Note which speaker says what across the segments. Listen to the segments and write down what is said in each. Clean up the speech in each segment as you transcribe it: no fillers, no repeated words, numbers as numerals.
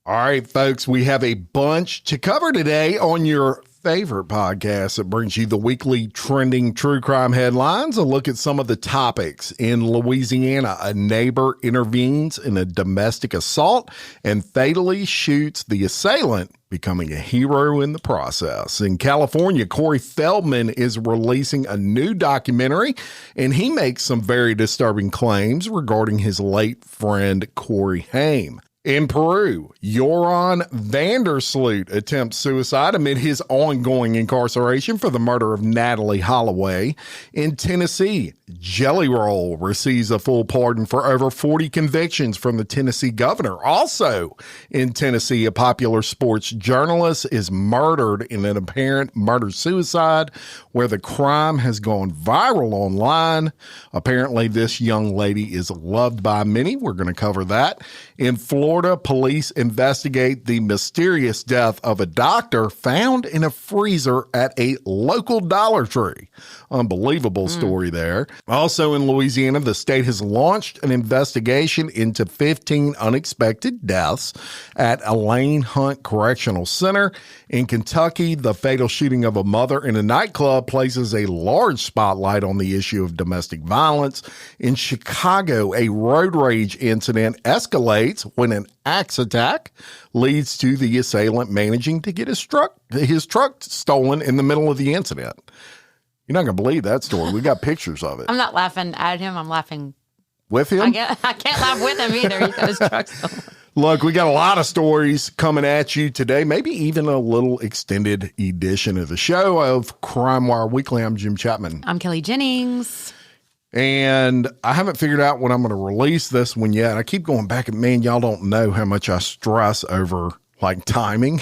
Speaker 1: All right, folks, we have a bunch to cover today on your favorite podcast that brings you the weekly trending true crime headlines, a look at some of the topics. In Louisiana, a neighbor intervenes in a domestic assault and fatally shoots the assailant, becoming a hero in the process. In California, Corey Feldman is releasing a new documentary, and he makes some very disturbing claims regarding his late friend, Corey Haim. In Peru, Joran Vandersloot attempts suicide amid his ongoing incarceration for the murder of Natalee Holloway. In Tennessee, Jelly Roll receives a full pardon for over 40 convictions from the Tennessee governor. Also in Tennessee, a popular sports journalist is murdered in an apparent murder-suicide where the crime has gone viral online. Apparently, this young lady is loved by many. We're going to cover that. In Florida, police investigate the mysterious death of a doctor found in a freezer at a local Dollar Tree. Unbelievable story there. Also in Louisiana, the state has launched an investigation into 15 unexpected deaths at Elaine Hunt Correctional Center. In Kentucky, the fatal shooting of a mother in a nightclub places a large spotlight on the issue of domestic violence. In Chicago, a road rage incident escalates when an axe attack leads to the assailant managing to get his truck stolen in the middle of the incident. You're not going to believe that story. We got pictures of it.
Speaker 2: I'm not laughing at him. I'm laughing
Speaker 1: with him.
Speaker 2: I can't laugh with him either. He got his truck stolen.
Speaker 1: Look, we got a lot of stories coming at you today, maybe even a little extended edition of the show of Crime Wire Weekly. I'm Jim Chapman.
Speaker 2: I'm Kelly Jennings.
Speaker 1: And I haven't figured out when I'm going to release this one yet. I keep going back and, man, y'all don't know how much I stress over like timing.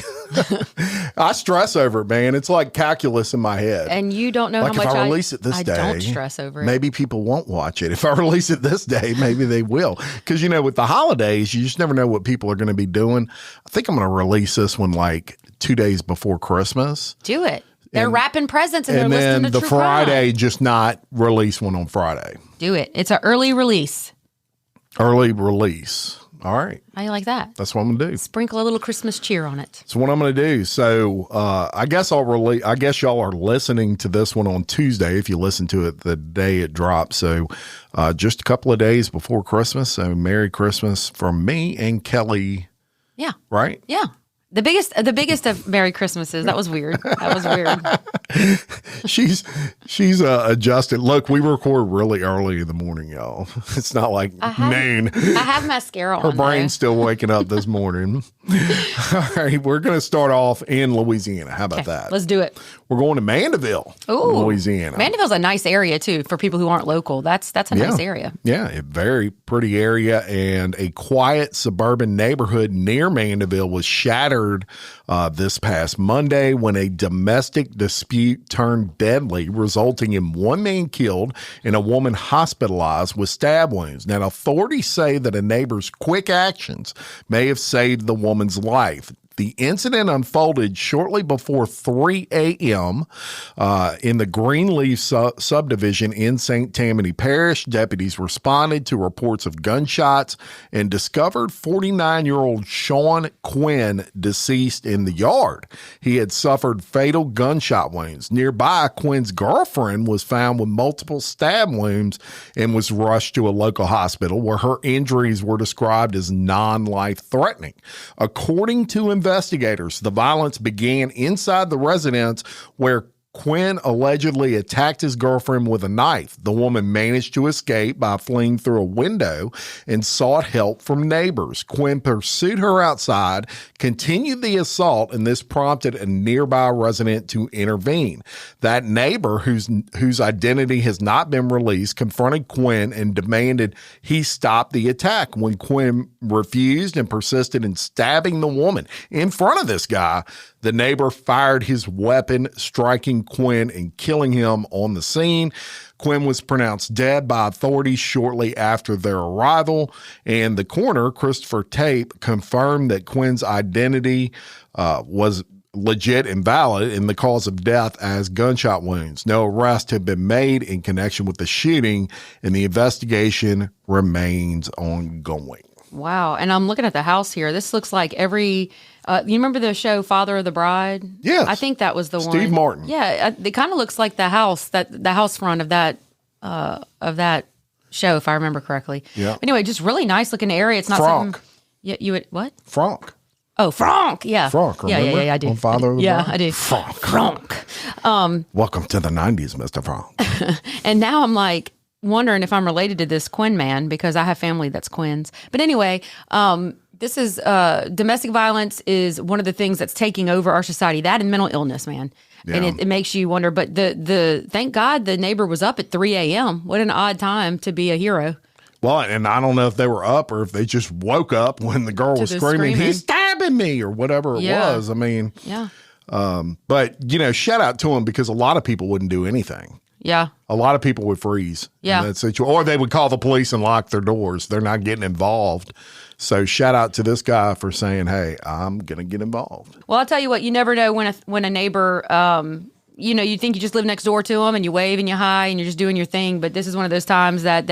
Speaker 1: I stress over it, man. It's like calculus in my head.
Speaker 2: And you don't know
Speaker 1: like
Speaker 2: how much
Speaker 1: if I release it this day,
Speaker 2: I don't stress over it.
Speaker 1: Maybe people won't watch it. If I release it this day, maybe they will. Because, you know, with the holidays, you just never know what people are going to be doing. I think I'm going to release this one like 2 days before Christmas.
Speaker 2: Do it. They're wrapping presents and they're listening to
Speaker 1: then the
Speaker 2: true
Speaker 1: Friday,
Speaker 2: crime.
Speaker 1: Just not release one on Friday.
Speaker 2: Do it. It's an early release.
Speaker 1: Early release. All right.
Speaker 2: How you like that?
Speaker 1: That's what I'm going to do.
Speaker 2: Sprinkle a little Christmas cheer on it.
Speaker 1: That's what I'm going to do. So I guess I guess y'all are listening to this one on Tuesday if you listen to it the day it drops. So just a couple of days before Christmas. So Merry Christmas from me and Kelly.
Speaker 2: Yeah.
Speaker 1: Right?
Speaker 2: Yeah. The biggest of Merry Christmases. That was weird. That was weird.
Speaker 1: She's adjusted. Look, we record really early in the morning, y'all. It's not like noon.
Speaker 2: I have mascara on.
Speaker 1: Her brain's still waking up this morning. All right, we're going to start off in Louisiana. How about that?
Speaker 2: Let's do it.
Speaker 1: We're going to Mandeville, Louisiana.
Speaker 2: Mandeville's a nice area, too, for people who aren't local. That's a nice area.
Speaker 1: Yeah, a very pretty area, and a quiet suburban neighborhood near Mandeville was shattered this past Monday when a domestic dispute turned deadly, resulting in one man killed and a woman hospitalized with stab wounds. Now, authorities say that a neighbor's quick actions may have saved the woman's life. The incident unfolded shortly before 3 a.m. In the Greenleaf subdivision in St. Tammany Parish. Deputies responded to reports of gunshots and discovered 49-year-old Sean Quinn deceased in the yard. He had suffered fatal gunshot wounds. Nearby, Quinn's girlfriend was found with multiple stab wounds and was rushed to a local hospital where her injuries were described as non-life-threatening. According to investigators, the violence began inside the residence where Quinn allegedly attacked his girlfriend with a knife. The woman managed to escape by fleeing through a window and sought help from neighbors. Quinn pursued her outside, continued the assault, and this prompted a nearby resident to intervene. That neighbor, whose identity has not been released, confronted Quinn and demanded he stop the attack. When Quinn refused and persisted in stabbing the woman in front of this guy, the neighbor fired his weapon, striking Quinn and killing him on the scene. Quinn was pronounced dead by authorities shortly after their arrival, and the coroner, Christopher Tape, confirmed that Quinn's identity was legit and valid in the cause of death as gunshot wounds. No arrests have been made in connection with the shooting, and the investigation remains ongoing.
Speaker 2: Wow. And I'm looking at the house here. This looks like every. You remember the show Father of the Bride?
Speaker 1: Yes.
Speaker 2: I think that was the one.
Speaker 1: Steve Martin.
Speaker 2: Yeah, it kind of looks like the house front of that show, if I remember correctly.
Speaker 1: Yeah.
Speaker 2: Anyway, just really nice looking area. It's not
Speaker 1: Franck.
Speaker 2: something. Yeah, you would what?
Speaker 1: Franck.
Speaker 2: Oh, Franck. Yeah.
Speaker 1: Franck, remember?
Speaker 2: Yeah, I do.
Speaker 1: On Father of the
Speaker 2: Yeah,
Speaker 1: Bride?
Speaker 2: I do.
Speaker 1: Franck. Welcome to the 90s, Mr. Franck.
Speaker 2: And now I'm like wondering if I'm related to this Quinn man because I have family that's Quins. But anyway, this is domestic violence is one of the things that's taking over our society. That and mental illness, man.
Speaker 1: Yeah.
Speaker 2: And it makes you wonder. But the thank God the neighbor was up at 3 a.m. What an odd time to be a hero.
Speaker 1: Well, and I don't know if they were up or if they just woke up when the girl was screaming, he's stabbing me or whatever it was. I mean, but, shout out to them because a lot of people wouldn't do anything.
Speaker 2: Yeah.
Speaker 1: A lot of people would freeze.
Speaker 2: Yeah.
Speaker 1: In that situation, or they would call the police and lock their doors. They're not getting involved. So shout out to this guy for saying, hey, I'm going to get involved.
Speaker 2: Well, I'll tell you what, you never know when a neighbor, you think you just live next door to them and you wave and you hi and you're just doing your thing. But this is one of those times that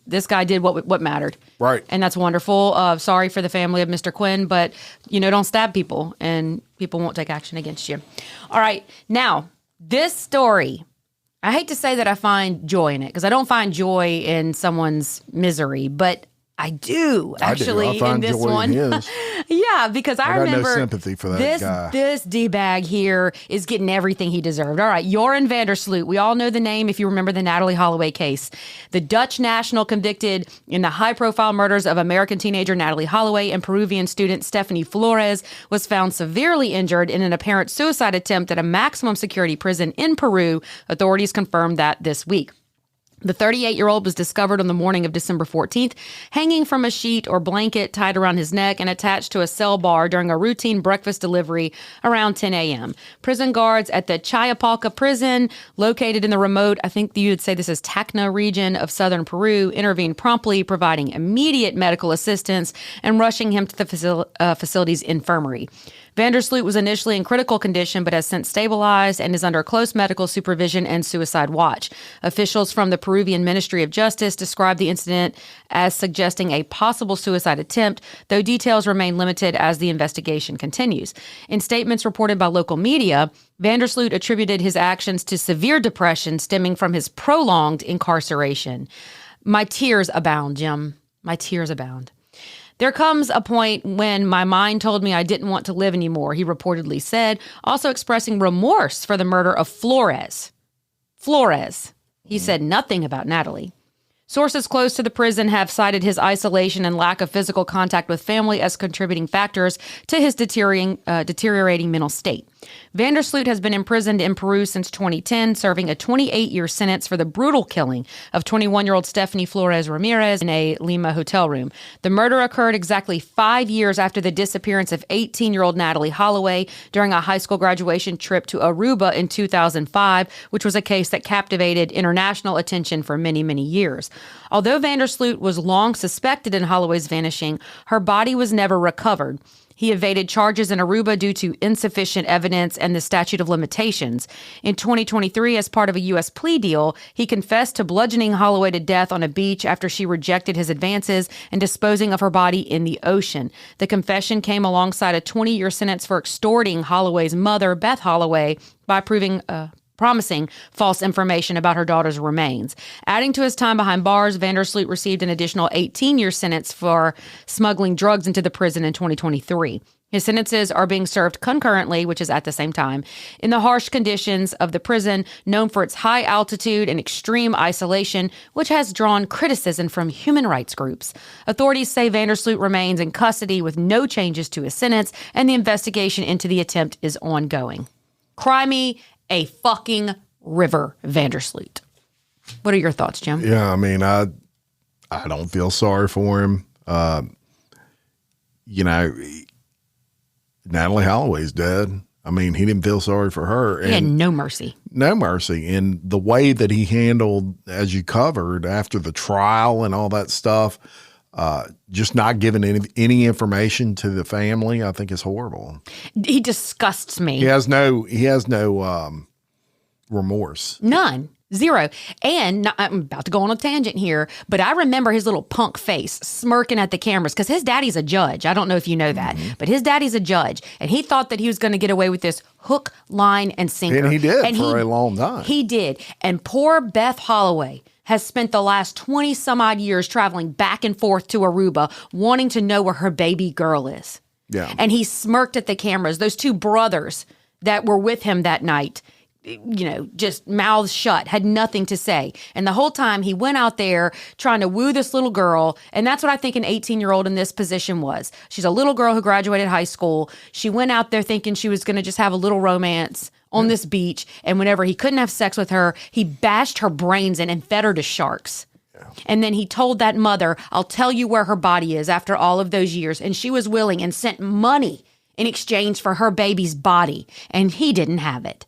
Speaker 2: this guy did what mattered.
Speaker 1: Right.
Speaker 2: And that's wonderful. Sorry for the family of Mr. Quinn, but, don't stab people and people won't take action against you. All right. Now, this story, I hate to say that I find joy in it because I don't find joy in someone's misery, but I do actually
Speaker 1: I find
Speaker 2: in this
Speaker 1: joy
Speaker 2: one.
Speaker 1: in his.
Speaker 2: Yeah, because I remember
Speaker 1: no sympathy for that guy.
Speaker 2: This D-bag here is getting everything he deserved. All right, Joran Vandersloot. We all know the name if you remember the Natalee Holloway case. The Dutch national convicted in the high-profile murders of American teenager Natalee Holloway and Peruvian student Stephanie Flores was found severely injured in an apparent suicide attempt at a maximum security prison in Peru. Authorities confirmed that this week. The 38-year-old was discovered on the morning of December 14th, hanging from a sheet or blanket tied around his neck and attached to a cell bar during a routine breakfast delivery around 10 a.m. Prison guards at the Chayapalca prison, located in the remote, I think you would say this is Tacna region of southern Peru, intervened promptly, providing immediate medical assistance and rushing him to the facility's infirmary. Vandersloot was initially in critical condition but has since stabilized and is under close medical supervision and suicide watch. Officials from the Peruvian Ministry of Justice described the incident as suggesting a possible suicide attempt, though details remain limited as the investigation continues. In statements reported by local media, Vandersloot attributed his actions to severe depression stemming from his prolonged incarceration. My tears abound, Jim. My tears abound. There comes a point when my mind told me I didn't want to live anymore, he reportedly said, also expressing remorse for the murder of Flores. He said nothing about Natalee. Sources close to the prison have cited his isolation and lack of physical contact with family as contributing factors to his deteriorating mental state. Vandersloot has been imprisoned in Peru since 2010, serving a 28-year sentence for the brutal killing of 21-year-old Stephanie Flores Ramirez in a Lima hotel room. The murder occurred exactly 5 years after the disappearance of 18-year-old Natalee Holloway during a high school graduation trip to Aruba in 2005, which was a case that captivated international attention for many, many years. Although Vandersloot was long suspected in Holloway's vanishing, her body was never recovered. He evaded charges in Aruba due to insufficient evidence and the statute of limitations. In 2023, as part of a U.S. plea deal, he confessed to bludgeoning Holloway to death on a beach after she rejected his advances and disposing of her body in the ocean. The confession came alongside a 20-year sentence for extorting Holloway's mother, Beth Holloway, by promising false information about her daughter's remains. Adding to his time behind bars, Vandersloot received an additional 18-year sentence for smuggling drugs into the prison in 2023. His sentences are being served concurrently, which is at the same time, in the harsh conditions of the prison, known for its high altitude and extreme isolation, which has drawn criticism from human rights groups. Authorities say Vandersloot remains in custody with no changes to his sentence, and the investigation into the attempt is ongoing. Cry me a fucking river, Vandersloot. What are your thoughts, Jim?
Speaker 1: Yeah, I mean, I don't feel sorry for him. Natalee Holloway's dead. I mean, he didn't feel sorry for her.
Speaker 2: He had no mercy.
Speaker 1: No mercy. And the way that he handled, as you covered, after the trial and all that stuff, just not giving any information to the family, I think is horrible.
Speaker 2: He disgusts me.
Speaker 1: He has no remorse.
Speaker 2: None. Zero. And I'm about to go on a tangent here, but I remember his little punk face smirking at the cameras because his daddy's a judge. I don't know if you know that, but his daddy's a judge. And he thought that he was going to get away with this hook, line, and sinker.
Speaker 1: And he did for a long time.
Speaker 2: He did. And poor Beth Holloway has spent the last 20 some odd years traveling back and forth to Aruba wanting to know where her baby girl is.
Speaker 1: Yeah.
Speaker 2: And he smirked at the cameras. Those two brothers that were with him that night, just mouths shut, had nothing to say. And the whole time he went out there trying to woo this little girl. And that's what I think an 18-year-old in this position was. She's a little girl who graduated high school. She went out there thinking she was going to just have a little romance on this beach. And whenever he couldn't have sex with her, he bashed her brains in and fed her to sharks. Yeah. And then he told that mother, I'll tell you where her body is after all of those years. And she was willing and sent money in exchange for her baby's body. And he didn't have it.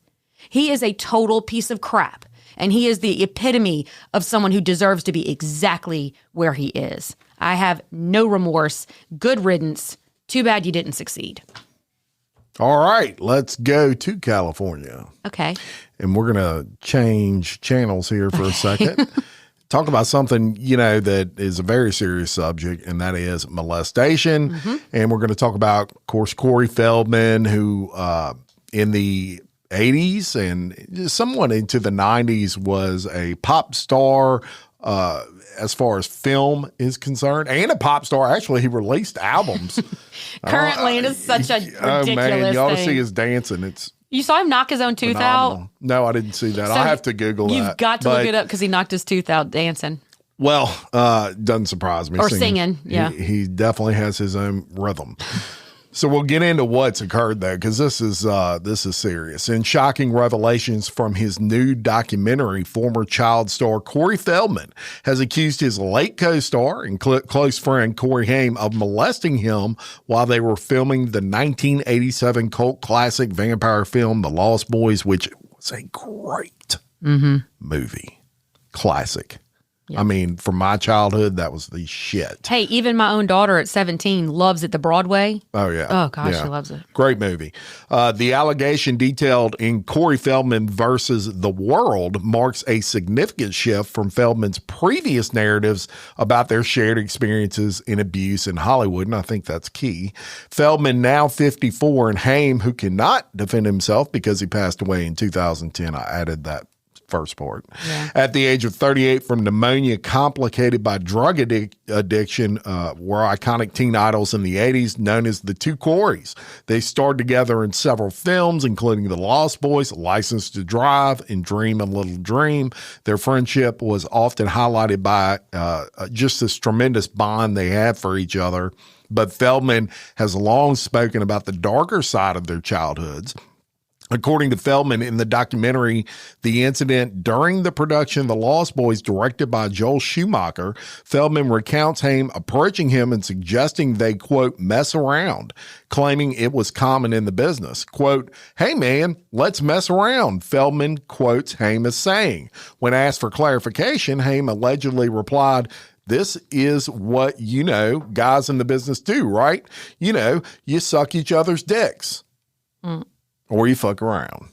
Speaker 2: He is a total piece of crap, and he is the epitome of someone who deserves to be exactly where he is. I have no remorse. Good riddance. Too bad you didn't succeed.
Speaker 1: All right, let's go to California.
Speaker 2: Okay.
Speaker 1: And we're going to change channels here for a second. Talk about something, that is a very serious subject, and that is molestation. Mm-hmm. And we're going to talk about, of course, Corey Feldman, who in the 80s and somewhat into the 90s was a pop star as far as film is concerned, and a pop star. Actually, he released albums.
Speaker 2: Currently, it is such a ridiculous
Speaker 1: man, you ought to
Speaker 2: thing.
Speaker 1: see his dancing.
Speaker 2: You saw him knock his own tooth out?
Speaker 1: No, I didn't see that. I'll have to Google that.
Speaker 2: You've got to look it up because he knocked his tooth out dancing.
Speaker 1: Well, doesn't surprise me.
Speaker 2: Or singing, yeah.
Speaker 1: He definitely has his own rhythm. So we'll get into what's occurred, though, because this is serious. In shocking revelations from his new documentary, former child star Corey Feldman has accused his late co-star and close friend Corey Haim of molesting him while they were filming the 1987 cult classic vampire film, The Lost Boys, which was a great movie. Classic. Yep. I mean, from my childhood, that was the shit.
Speaker 2: Hey, even my own daughter at 17 loves it, the Broadway.
Speaker 1: Oh, yeah.
Speaker 2: Oh, gosh, she loves it.
Speaker 1: Great movie. The allegation detailed in Corey Feldman versus The World marks a significant shift from Feldman's previous narratives about their shared experiences in abuse in Hollywood, and I think that's key. Feldman, now 54, and Haim, who cannot defend himself because he passed away in 2010. I added that first part. Yeah. At the age of 38 from pneumonia complicated by drug addiction, were iconic teen idols in the 80s known as the two Coreys. They starred together in several films, including The Lost Boys, License to Drive, and Dream a Little Dream. Their friendship was often highlighted by just this tremendous bond they had for each other. But Feldman has long spoken about the darker side of their childhoods. According to Feldman, in the documentary, the incident during the production of The Lost Boys, directed by Joel Schumacher, Feldman recounts Haim approaching him and suggesting they, quote, mess around, claiming it was common in the business. Quote, hey, man, let's mess around, Feldman quotes Haim as saying. When asked for clarification, Haim allegedly replied, this is what, guys in the business do, right? You suck each other's dicks. Or you fuck around.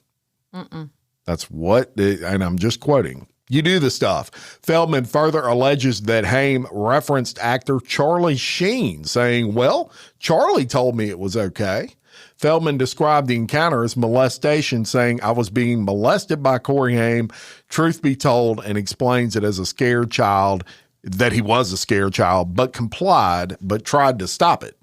Speaker 1: That's what, and I'm just quoting. You do the stuff. Feldman further alleges that Haim referenced actor Charlie Sheen, saying, well, Charlie told me it was okay. Feldman described the encounter as molestation, saying, I was being molested by Corey Haim, truth be told, and explains it as a scared child, that he was a scared child, but complied, but tried to stop it.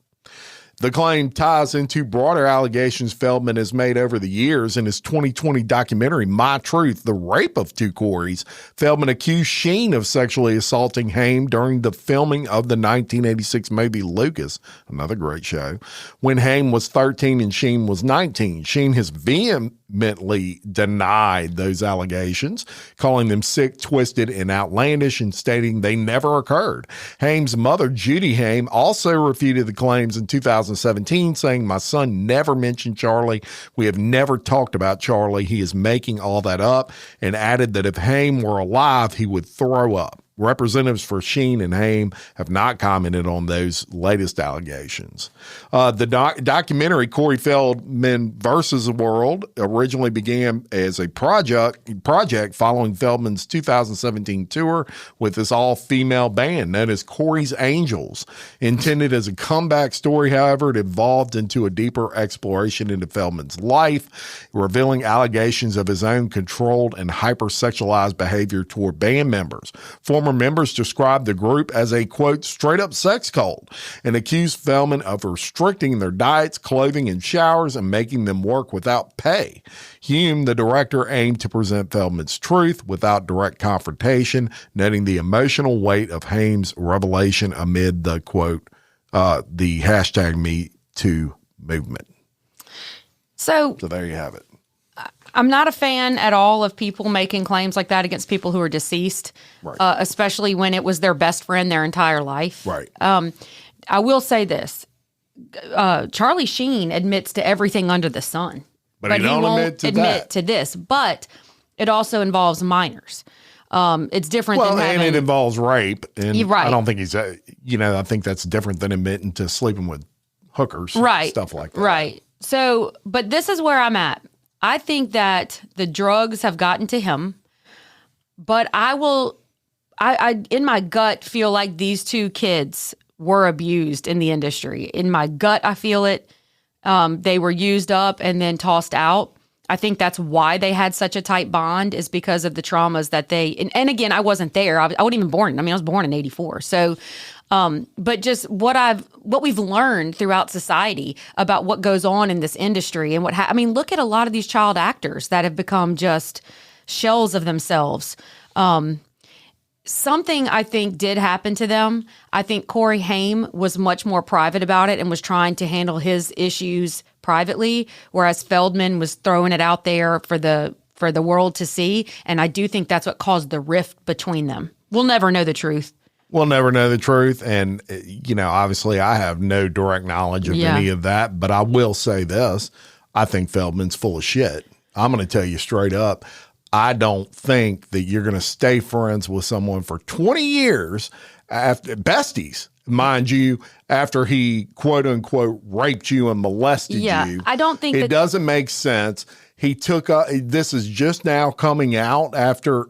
Speaker 1: The claim ties into broader allegations Feldman has made over the years. In his 2020 documentary, My Truth, The Rape of Two Coreys, Feldman accused Sheen of sexually assaulting Haim during the filming of the 1986 movie Lucas, another great show, when Haim was 13 and Sheen was 19. Sheen has vehemently denied those allegations, calling them sick, twisted, and outlandish, and stating they never occurred. Haim's mother, Judy Haim, also refuted the claims in 2017, saying, my son never mentioned Charlie. We have never talked about Charlie. He is making all that up, and added that if Haim were alive, he would throw up. Representatives for Sheen and Haim have not commented on those latest allegations. The documentary Corey Feldman versus the World originally began as a project following Feldman's 2017 tour with this all-female band known as Corey's Angels. Intended as a comeback story, however, it evolved into a deeper exploration into Feldman's life, revealing allegations of his own controlled and hypersexualized behavior toward band members. Former members described the group as a, quote, straight-up sex cult and accused Feldman of restricting their diets, clothing, and showers and making them work without pay. Hume, the director, aimed to present Feldman's truth without direct confrontation, noting the emotional weight of Haim's revelation amid the, quote, the hashtag #MeToo movement. So there you have it.
Speaker 2: I'm not a fan at all of people making claims like that against people who are deceased, right. Especially when it was their best friend their entire life.
Speaker 1: Right.
Speaker 2: I will say this. Charlie Sheen admits to everything under the sun.
Speaker 1: But he won't admit
Speaker 2: to this. But it also involves minors. It's different than having...
Speaker 1: and it involves rape. And
Speaker 2: right.
Speaker 1: I don't think he's, I think that's different than admitting to sleeping with hookers.
Speaker 2: Right.
Speaker 1: Stuff like that.
Speaker 2: Right. So, but this is where I'm at. I think that the drugs have gotten to him, but I in my gut feel like these two kids were abused in the industry. In my gut, I feel it. They were used up and then tossed out. I think that's why they had such a tight bond, is because of the traumas that they, and again, I wasn't there. I wasn't even born. I was born in 84. So, but just what we've learned throughout society about what goes on in this industry and look at a lot of these child actors that have become just shells of themselves. Something I think did happen to them. I think Corey Haim was much more private about it and was trying to handle his issues privately, whereas Feldman was throwing it out there for the world to see. And I do think that's what caused the rift between them. We'll never know the truth.
Speaker 1: We'll never know the truth. And, obviously I have no direct knowledge of any of that, but I will say this. I think Feldman's full of shit. I'm going to tell you straight up. I don't think that you're going to stay friends with someone for 20 years after besties, mind you, after he quote unquote raped you and molested you.
Speaker 2: I don't think
Speaker 1: it doesn't make sense. He took this is just now coming out after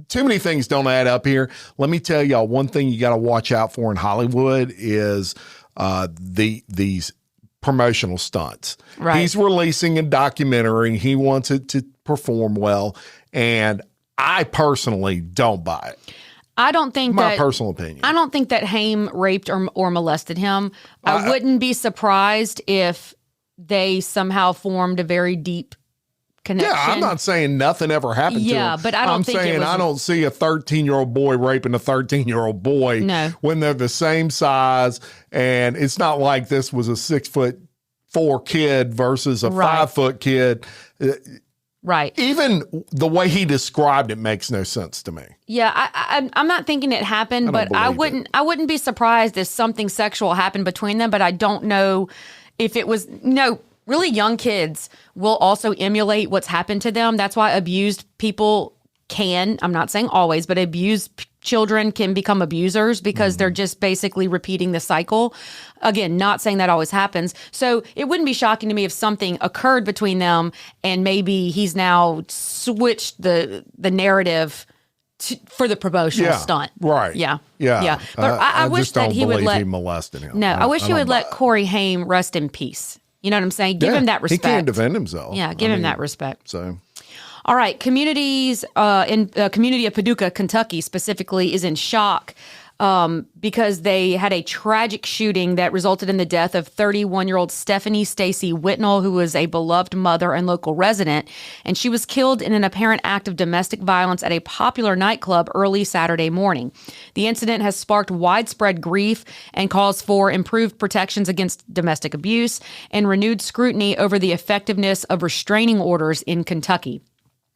Speaker 1: too many things don't add up here. Let me tell y'all one thing you got to watch out for in Hollywood is these promotional stunts.
Speaker 2: Right.
Speaker 1: He's releasing a documentary. He wants it to perform well, and I personally don't buy it.
Speaker 2: I don't think
Speaker 1: my personal opinion.
Speaker 2: I don't think that Haim raped or molested him. I wouldn't be surprised if they somehow formed a very deep connection.
Speaker 1: Yeah, I'm not saying nothing ever happened to him.
Speaker 2: But I don't think it was...
Speaker 1: I don't see a 13-year-old boy raping a 13-year-old boy when they're the same size, and it's not like this was a 6'4" kid versus a 5' kid.
Speaker 2: Right.
Speaker 1: Even the way he described it makes no sense to me.
Speaker 2: Yeah, I'm not thinking it happened, but I wouldn't be surprised if something sexual happened between them, but I don't know if it was really young kids will also emulate what's happened to them. That's why abused people can, I'm not saying always, but abused children can become abusers because they're just basically repeating the cycle. Again, not saying that always happens. So it wouldn't be shocking to me if something occurred between them and maybe he's now switched the narrative for the promotional stunt.
Speaker 1: Right.
Speaker 2: Yeah.
Speaker 1: Yeah.
Speaker 2: But I wish that he would let...
Speaker 1: he molested him.
Speaker 2: No, I wish he would let Corey Haim rest in peace. You know what I'm saying? Give him that respect.
Speaker 1: He can't defend himself.
Speaker 2: Yeah, give him that respect.
Speaker 1: So...
Speaker 2: All right, communities in the community of Paducah, Kentucky specifically is in shock because they had a tragic shooting that resulted in the death of 31-year-old Stephanie Stacy Whitnell, who was a beloved mother and local resident, and she was killed in an apparent act of domestic violence at a popular nightclub early Saturday morning. The incident has sparked widespread grief and calls for improved protections against domestic abuse and renewed scrutiny over the effectiveness of restraining orders in Kentucky.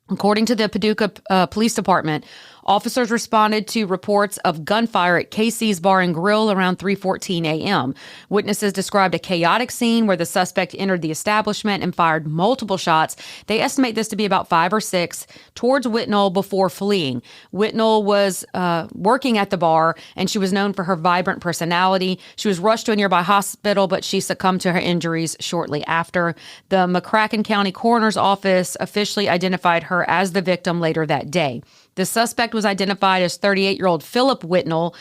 Speaker 2: According to the Paducah Police Department, Officers responded to reports of gunfire at Casey's Bar and Grill around 3:14 a.m. Witnesses described a chaotic scene where the suspect entered the establishment and fired multiple shots. They estimate this to be about 5 or 6 towards Whitnall before fleeing. Whitnall was working at the bar, and she was known for her vibrant personality. She was rushed to a nearby hospital, but she succumbed to her injuries shortly after. The McCracken County Coroner's Office officially identified her as the victim later that day. The suspect was identified as 38-year-old Philip Whitnall.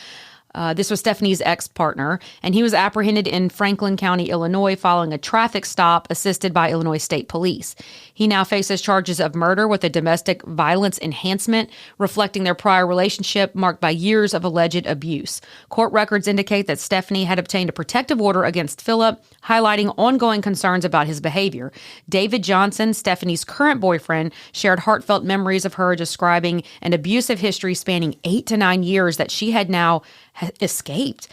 Speaker 2: This was Stephanie's ex-partner, and he was apprehended in Franklin County, Illinois, following a traffic stop assisted by Illinois State Police. He now faces charges of murder with a domestic violence enhancement, reflecting their prior relationship marked by years of alleged abuse. Court records indicate that Stephanie had obtained a protective order against Philip, highlighting ongoing concerns about his behavior. David Johnson, Stephanie's current boyfriend, shared heartfelt memories of her, describing an abusive history spanning 8 to 9 years that she had now escaped.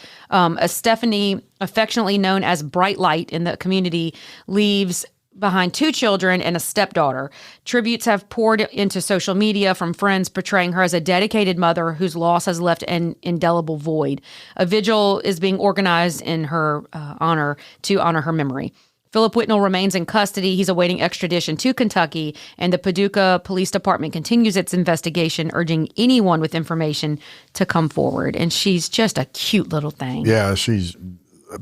Speaker 2: Stephanie, affectionately known as Bright Light in the community, leaves behind 2 children and a stepdaughter. Tributes have poured into social media from friends portraying her as a dedicated mother whose loss has left an indelible void. A vigil is being organized in her honor to honor her memory. Philip Whitnall remains in custody. He's awaiting extradition to Kentucky, and the Paducah Police Department continues its investigation, urging anyone with information to come forward. And she's just a cute little thing.
Speaker 1: Yeah, she's a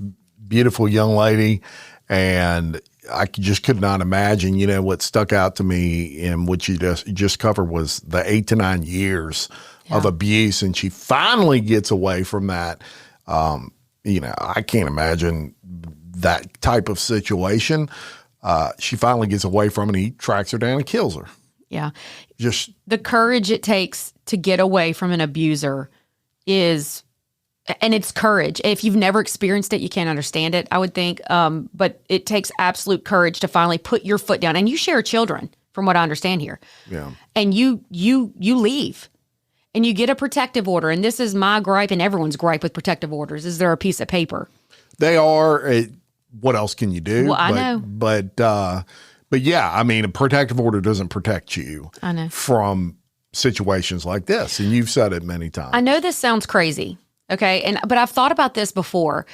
Speaker 1: beautiful young lady, and I just could not imagine, what stuck out to me and what you just covered was the 8 to 9 years of abuse, and she finally gets away from that. I can't imagine that type of situation. She finally gets away from it, and he tracks her down and kills her.
Speaker 2: Yeah.
Speaker 1: Just
Speaker 2: the courage it takes to get away from an abuser is, and it's courage. If you've never experienced it, you can't understand it, I would think. But it takes absolute courage to finally put your foot down. And you share children, from what I understand here.
Speaker 1: Yeah.
Speaker 2: And you leave. And you get a protective order. And this is my gripe and everyone's gripe with protective orders. Is there a piece of paper?
Speaker 1: They are. What else can you do?
Speaker 2: Well, I know.
Speaker 1: But yeah, I mean, a protective order doesn't protect you
Speaker 2: I know.
Speaker 1: from situations like this. And you've said it many times.
Speaker 2: I know this sounds crazy, okay? But I've thought about this before.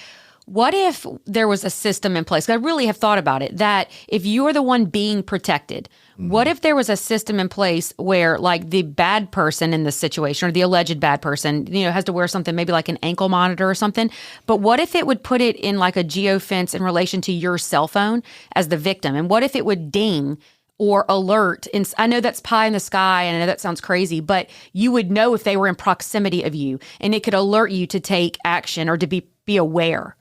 Speaker 2: What if there was a system in place? I really have thought about it, that if you're the one being protected, what if there was a system in place where, like, the bad person in this situation, or the alleged bad person, has to wear something, maybe like an ankle monitor or something. But what if it would put it in like a geofence in relation to your cell phone as the victim? And what if it would ding or alert? And I know that's pie in the sky, and I know that sounds crazy, but you would know if they were in proximity of you, and it could alert you to take action or to be aware.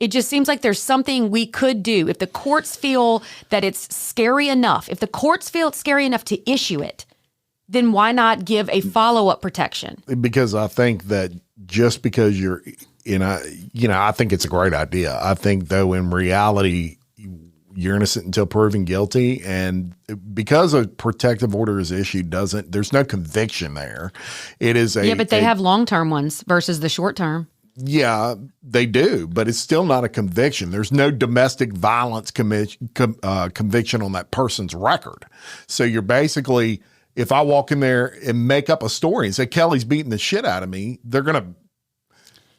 Speaker 2: It just seems like there's something we could do. If the courts feel that it's scary enough, if the courts feel it's scary enough to issue it, then why not give a follow-up protection?
Speaker 1: Because I think that just because you're I think it's a great idea. I think, though, in reality, you're innocent until proven guilty. And because a protective order is issued, there's no conviction there. It is
Speaker 2: but they have long-term ones versus the short-term.
Speaker 1: Yeah, they do, but it's still not a conviction. There's no domestic violence conviction on that person's record. So you're basically, if I walk in there and make up a story and say Kelly's beating the shit out of me, they're going to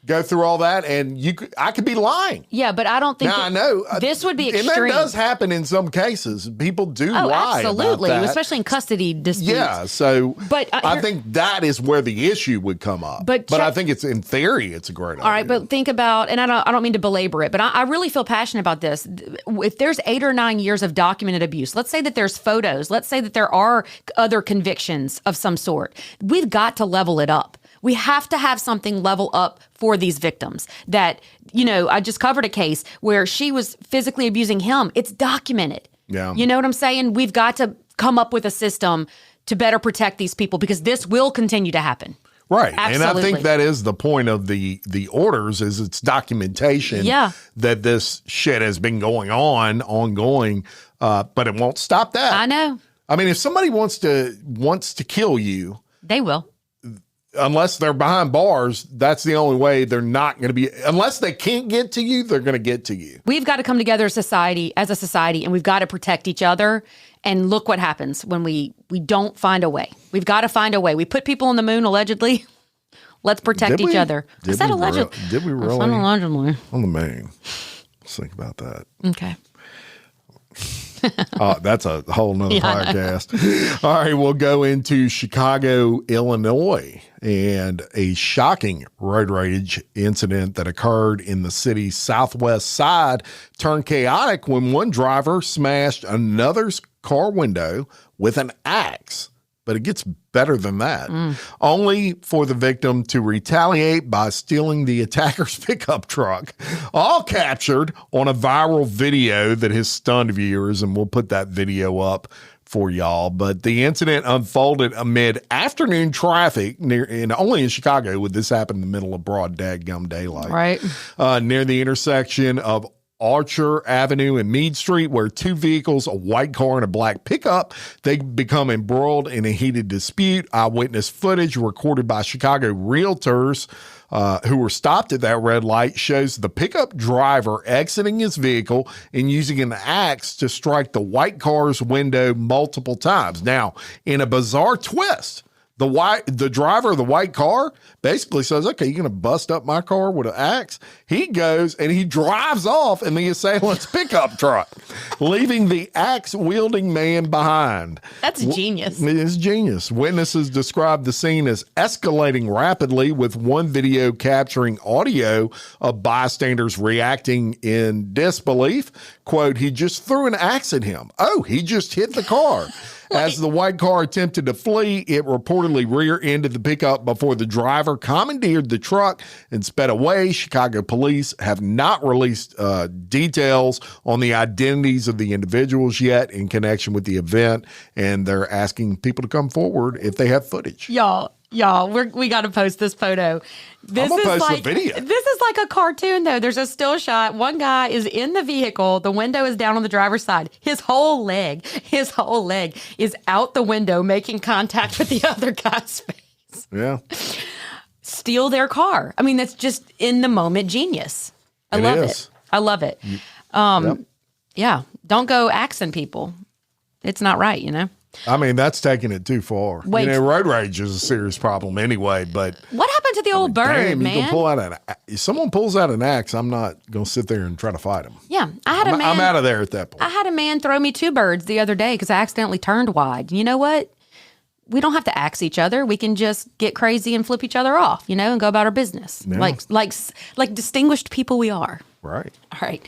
Speaker 1: go through all that, and I could be lying.
Speaker 2: Yeah, but I don't think
Speaker 1: I know
Speaker 2: this would be extreme.
Speaker 1: And that does happen in some cases. People do lie
Speaker 2: absolutely,
Speaker 1: about that.
Speaker 2: especially in custody disputes.
Speaker 1: Yeah, so
Speaker 2: but
Speaker 1: I think that is where the issue would come up. But I think it's, in theory, it's a great idea.
Speaker 2: All right, but think about, and I don't mean to belabor it, but I really feel passionate about this. If there's 8 or 9 years of documented abuse, let's say that there's photos, let's say that there are other convictions of some sort, we've got to level it up. We have to have something level up for these victims. That, I just covered a case where she was physically abusing him. It's documented.
Speaker 1: Yeah.
Speaker 2: You know what I'm saying? We've got to come up with a system to better protect these people, because this will continue to happen.
Speaker 1: Right.
Speaker 2: Absolutely.
Speaker 1: And I think that is the point of the orders, is it's documentation that this shit has been ongoing, but it won't stop that.
Speaker 2: I know.
Speaker 1: I mean, if somebody wants to kill you,
Speaker 2: they will.
Speaker 1: unless they're behind bars, that's the only way they're not going to be. Unless they can't get to you, they're going to get to you.
Speaker 2: We've got to come together as a society, and we've got to protect each other. And look what happens when we don't find a way. We've got to find a way. We put people on the moon, allegedly. Let's protect each other. I said allegedly.
Speaker 1: Did we really?
Speaker 2: Allegedly.
Speaker 1: On the moon. Let's think about that.
Speaker 2: Okay.
Speaker 1: That's a whole nother podcast. All right, we'll go into Chicago, Illinois, and a shocking road rage incident that occurred in the city's southwest side turned chaotic when one driver smashed another's car window with an axe. But it gets better than that, only for the victim to retaliate by stealing the attacker's pickup truck, all captured on a viral video that has stunned viewers, and we'll put that video up for y'all. But the incident unfolded amid afternoon traffic only in Chicago would this happen in the middle of broad dadgum daylight.
Speaker 2: Right.
Speaker 1: Near the intersection of Archer Avenue and Meade Street, where two vehicles, a white car and a black pickup, they become embroiled in a heated dispute. Eyewitness footage recorded by Chicago realtors who were stopped at that red light shows the pickup driver exiting his vehicle and using an axe to strike the white car's window multiple times. Now, in a bizarre twist, the driver of the white car basically says, okay, you're going to bust up my car with an axe? He goes and he drives off in the assailant's pickup truck, leaving the axe-wielding man behind.
Speaker 2: That's genius.
Speaker 1: It is genius. Witnesses described the scene as escalating rapidly, with one video capturing audio of bystanders reacting in disbelief. Quote, he just threw an axe at him. Oh, he just hit the car. As the white car attempted to flee, it reportedly rear-ended the pickup before the driver commandeered the truck and sped away. Chicago police have not released details on the identities of the individuals yet in connection with the event, and they're asking people to come forward if they have footage.
Speaker 2: Y'all, we got to post this photo.
Speaker 1: I'm gonna post the video.
Speaker 2: This is like a cartoon, though. There's a still shot. One guy is in the vehicle. The window is down on the driver's side. His whole leg is out the window, making contact with the other guy's face.
Speaker 1: Yeah.
Speaker 2: Steal their car. I mean, that's just in the moment genius. I love it. Yeah. Don't go axing people. It's not right, you know?
Speaker 1: I mean, that's taking it too far.
Speaker 2: Wait.
Speaker 1: Road rage is a serious problem anyway, but...
Speaker 2: What happened to the old bird, man?
Speaker 1: You can pull out if someone pulls out an axe, I'm not going to sit there and try to fight him.
Speaker 2: Yeah. I'm
Speaker 1: out of there at that point.
Speaker 2: I had a man throw me 2 birds the other day because I accidentally turned wide. You know what? We don't have to axe each other. We can just get crazy and flip each other off, you know, and go about our business. Yeah. Like distinguished people we are.
Speaker 1: Right.
Speaker 2: All right.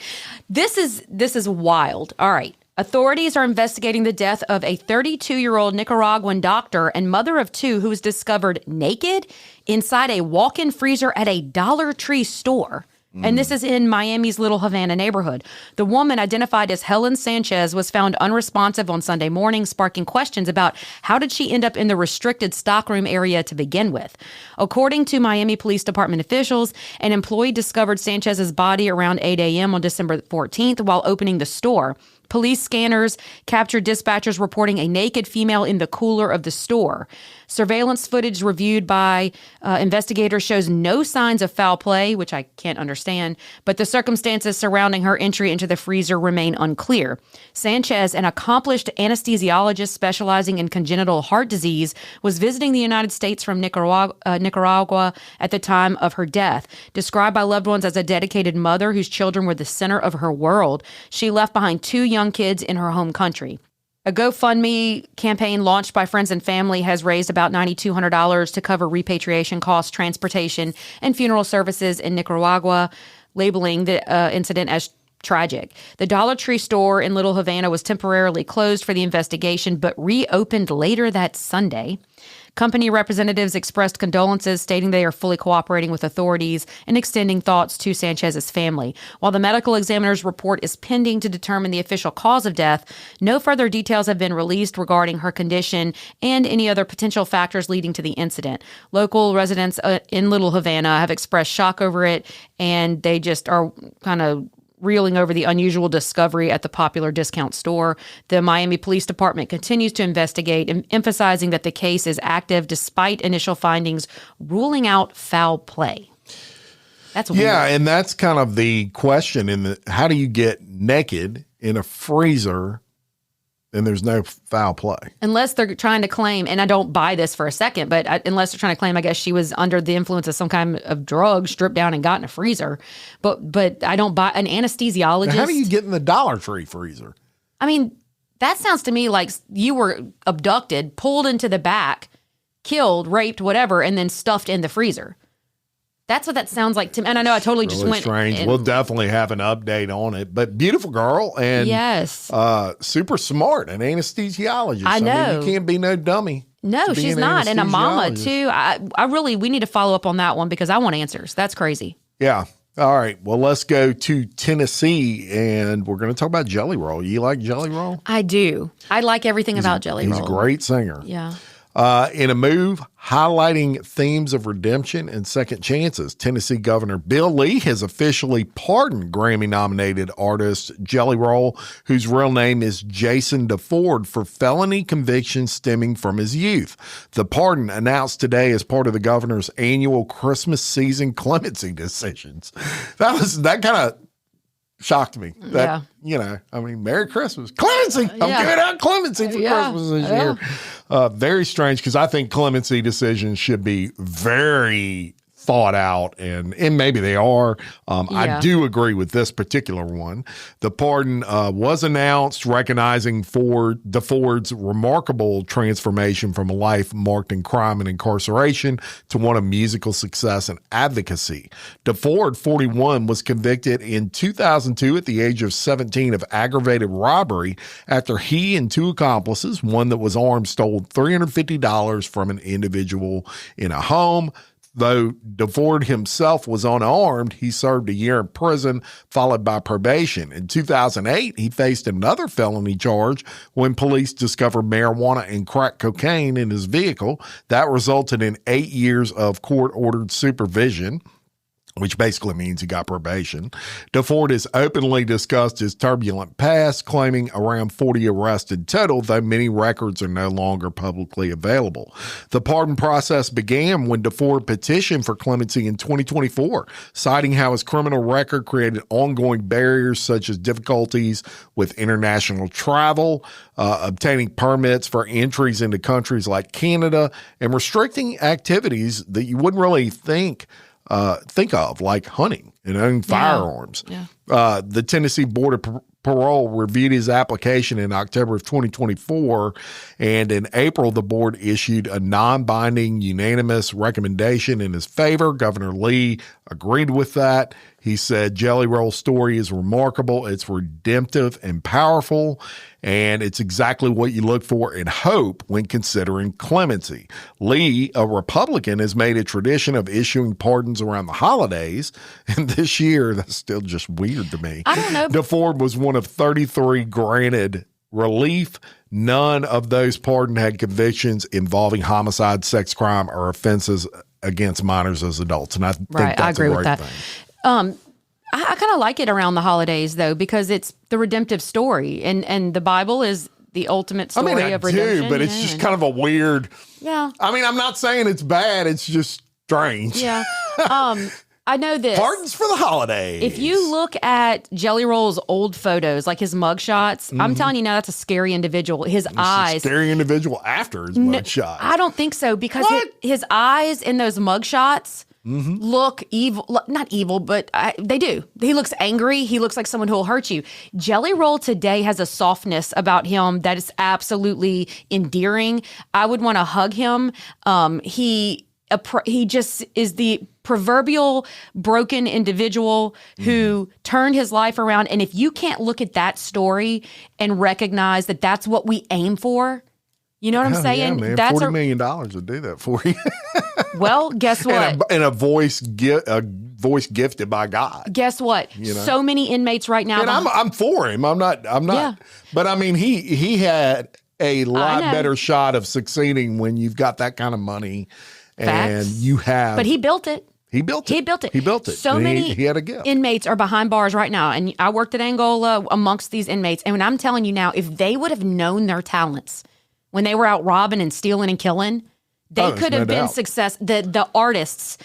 Speaker 2: This is wild. All right. Authorities are investigating the death of a 32-year-old Nicaraguan doctor and mother of 2 who was discovered naked inside a walk-in freezer at a Dollar Tree store. And this is in Miami's Little Havana neighborhood. The woman, identified as Helen Sanchez, was found unresponsive on Sunday morning, sparking questions about how did she end up in the restricted stockroom area to begin with. According to Miami Police Department officials, an employee discovered Sanchez's body around 8 a.m. on December 14th while opening the store. Police scanners captured dispatchers reporting a naked female in the cooler of the store. Surveillance footage reviewed by investigators shows no signs of foul play, which I can't understand, but the circumstances surrounding her entry into the freezer remain unclear. Sanchez, an accomplished anesthesiologist specializing in congenital heart disease, was visiting the United States from Nicaragua at the time of her death. Described by loved ones as a dedicated mother whose children were the center of her world, she left behind 2 young kids in her home country. A GoFundMe campaign launched by friends and family has raised about $9,200 to cover repatriation costs, transportation, and funeral services in Nicaragua, labeling the incident as tragic. The Dollar Tree store in Little Havana was temporarily closed for the investigation, but reopened later that Sunday. Company representatives expressed condolences, stating they are fully cooperating with authorities and extending thoughts to Sanchez's family. While the medical examiner's report is pending to determine the official cause of death, no further details have been released regarding her condition and any other potential factors leading to the incident. Local residents in Little Havana have expressed shock over it, and they just are kind of reeling over the unusual discovery at the popular discount store. The Miami Police Department continues to investigate, emphasizing that the case is active despite initial findings ruling out foul play. That's weird.
Speaker 1: Yeah, and that's kind of the question how do you get naked in a freezer and there's no foul play?
Speaker 2: Unless they're trying to claim, and I don't buy this for a second, but unless they're trying to claim, I guess she was under the influence of some kind of drug, stripped down and got in a freezer. But I don't buy an anesthesiologist.
Speaker 1: Now, how do you get in the Dollar Tree freezer?
Speaker 2: I mean, that sounds to me like you were abducted, pulled into the back, killed, raped, whatever, and then stuffed in the freezer. That's what that sounds like to me. And I know I totally
Speaker 1: really
Speaker 2: just went
Speaker 1: strange. We'll definitely have an update on it. But beautiful girl and
Speaker 2: yes,
Speaker 1: super smart, an anesthesiologist.
Speaker 2: I know.
Speaker 1: mean, you can't be no dummy.
Speaker 2: No, she's not. And a mama too. We need to follow up on that one because I want answers. That's crazy.
Speaker 1: Yeah. All right. Well, let's go to Tennessee and we're going to talk about Jelly Roll. You like Jelly Roll?
Speaker 2: I do. I like everything about Jelly Roll.
Speaker 1: He's a great singer.
Speaker 2: Yeah.
Speaker 1: In a move highlighting themes of redemption and second chances, Tennessee Governor Bill Lee has officially pardoned Grammy-nominated artist Jelly Roll, whose real name is Jason DeFord, for felony convictions stemming from his youth. The pardon, announced today as part of the governor's annual Christmas season clemency decisions. That kind of shocked me. That, Merry Christmas. Clemency! I'm giving out clemency for Christmas this year. Very strange because I think clemency decisions should be very thought out, and maybe they are. I do agree with this particular one. The pardon was announced, recognizing DeFord's remarkable transformation from a life marked in crime and incarceration to one of musical success and advocacy. DeFord, 41, was convicted in 2002 at the age of 17 of aggravated robbery after he and two accomplices, one that was armed, stole $350 from an individual in a home. Though DeFord himself was unarmed, he served a year in prison, followed by probation. In 2008, he faced another felony charge when police discovered marijuana and crack cocaine in his vehicle. That resulted in 8 years of court-ordered supervision, which basically means he got probation. DeFord has openly discussed his turbulent past, claiming around 40 arrests in total, though many records are no longer publicly available. The pardon process began when DeFord petitioned for clemency in 2024, citing how his criminal record created ongoing barriers such as difficulties with international travel, obtaining permits for entries into countries like Canada, and restricting activities that you wouldn't really think of, like hunting and owning firearms. Yeah. The Tennessee Board of Parole reviewed his application in October of 2024, and in April, the board issued a non-binding unanimous recommendation in his favor. Governor Lee agreed with that. He said Jelly Roll's story is remarkable, it's redemptive and powerful, and it's exactly what you look for and hope when considering clemency. Lee, a Republican, has made a tradition of issuing pardons around the holidays, and this year, that's still just weird to me.
Speaker 2: I don't know.
Speaker 1: DeFord was one of 33 granted relief. None of those pardoned had convictions involving homicide, sex crime, or offenses against minors as adults, and I think that's
Speaker 2: I agree
Speaker 1: a
Speaker 2: with
Speaker 1: great
Speaker 2: that.
Speaker 1: thing.
Speaker 2: I kind of like it around the holidays, though, because it's the redemptive story, and the Bible is the ultimate story of redemption.
Speaker 1: I do, but it's just kind of a weird.
Speaker 2: Yeah.
Speaker 1: I mean, I'm not saying it's bad. It's just strange.
Speaker 2: Yeah. I know this.
Speaker 1: Pardons for the holidays.
Speaker 2: If you look at Jelly Roll's old photos, like his mugshots, I'm telling you now, that's a scary individual. His eyes.
Speaker 1: A scary individual after his mugshot.
Speaker 2: I don't think so, because his eyes in those mugshots look evil. Not evil, but they do. He looks angry. He looks like someone who will hurt you. Jelly Roll today has a softness about him that is absolutely endearing. I would want to hug him. He just is the proverbial broken individual who turned his life around. And if you can't look at that story and recognize that that's what we aim for, you know what I'm saying?
Speaker 1: Yeah, man.
Speaker 2: That's
Speaker 1: $40 million would do that for you.
Speaker 2: Well, guess what?
Speaker 1: And a voice gifted by God.
Speaker 2: Guess what? You know? So many inmates right now.
Speaker 1: And I'm for him. I'm not. Yeah. But I mean, he had a lot better shot of succeeding when you've got that kind of money.
Speaker 2: Facts.
Speaker 1: And you have.
Speaker 2: But he built it.
Speaker 1: He built it.
Speaker 2: He built it.
Speaker 1: He built it.
Speaker 2: So
Speaker 1: And
Speaker 2: many
Speaker 1: he had a gift.
Speaker 2: inmates are behind bars right now. And I worked at Angola amongst these inmates. And when I'm telling you now, if they would have known their talents when they were out robbing and stealing and killing, they could have been success. The artists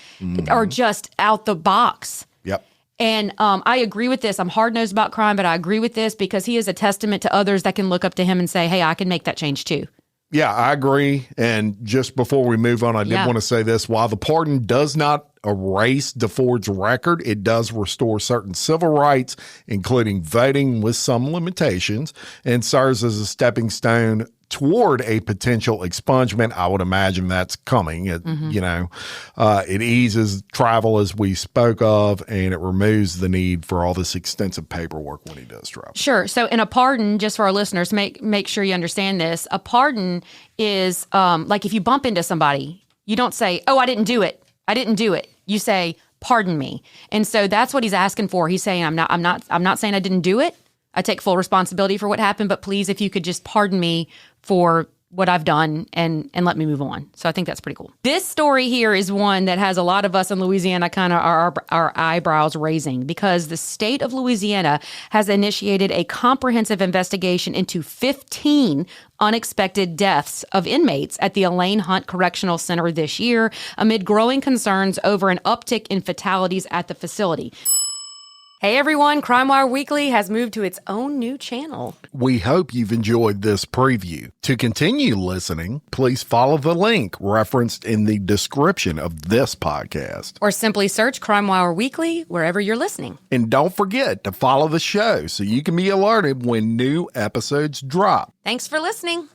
Speaker 2: are just out the box.
Speaker 1: Yep.
Speaker 2: And I agree with this. I'm hard-nosed about crime, but I agree with this because he is a testament to others that can look up to him and say, hey, I can make that change too.
Speaker 1: Yeah, I agree. And just before we move on, I did want to say this. While the pardon does not erase DeFord's record, it does restore certain civil rights, including voting with some limitations, and serves as a stepping stone toward a potential expungement. I would imagine that's coming. It, it eases travel, as we spoke of, and it removes the need for all this extensive paperwork when he does travel.
Speaker 2: Sure. So in a pardon, just for our listeners, make sure you understand this. A pardon is like if you bump into somebody, you don't say, oh, I didn't do it. I didn't do it. You say, pardon me. And so that's what he's asking for. He's saying, I'm not saying I didn't do it. I take full responsibility for what happened, but please, if you could just pardon me for what I've done and let me move on. So I think that's pretty cool. This story here is one that has a lot of us in Louisiana kind of our eyebrows raising because the state of Louisiana has initiated a comprehensive investigation into 15 unexpected deaths of inmates at the Elaine Hunt Correctional Center this year amid growing concerns over an uptick in fatalities at the facility. Hey everyone, CrimeWire Weekly has moved to its own new channel.
Speaker 1: We hope you've enjoyed this preview. To continue listening, please follow the link referenced in the description of this podcast.
Speaker 2: Or simply search CrimeWire Weekly wherever you're listening.
Speaker 1: And don't forget to follow the show so you can be alerted when new episodes drop.
Speaker 2: Thanks for listening.